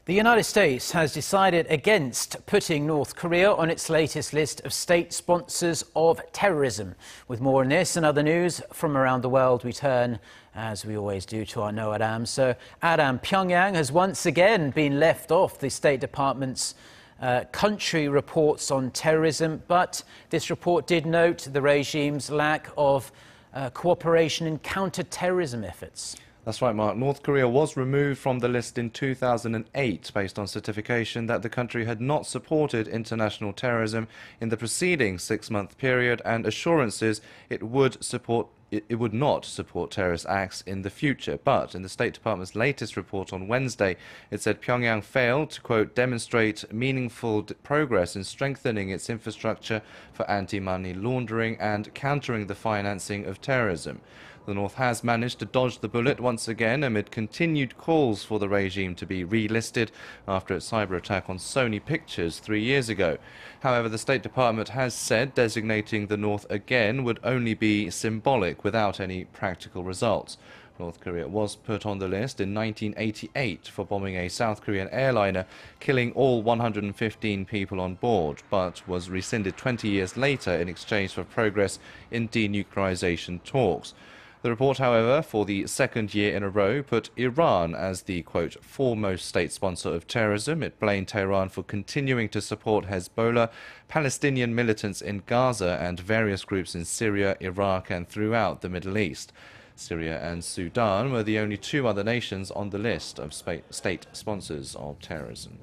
The United States has decided against putting North Korea on its latest list of state sponsors of terrorism. With more on this and other news from around the world, we turn, as we always do, to our Ro Aram. So, Aram, Pyongyang has once again been left off the State Department's country reports on terrorism, but this report did note the regime's lack of cooperation in counter-terrorism efforts. That's right, Mark. North Korea was removed from the list in 2008 based on certification that the country had not supported international terrorism in the preceding six-month period and assurances it would not support terrorist acts in the future. But in the State Department's latest report on Wednesday, it said Pyongyang failed to, quote, demonstrate meaningful progress in strengthening its infrastructure for anti-money laundering and countering the financing of terrorism. The North has managed to dodge the bullet once again amid continued calls for the regime to be relisted after its cyber attack on Sony Pictures 3 years ago. However, the State Department has said designating the North again would only be symbolic without any practical results. North Korea was put on the list in 1988 for bombing a South Korean airliner, killing all 115 people on board, but was rescinded 20 years later in exchange for progress in denuclearization talks. The report, however, for the second year in a row, put Iran as the, quote, foremost state sponsor of terrorism. It blamed Tehran for continuing to support Hezbollah, Palestinian militants in Gaza and various groups in Syria, Iraq and throughout the Middle East. Syria and Sudan were the only two other nations on the list of state sponsors of terrorism.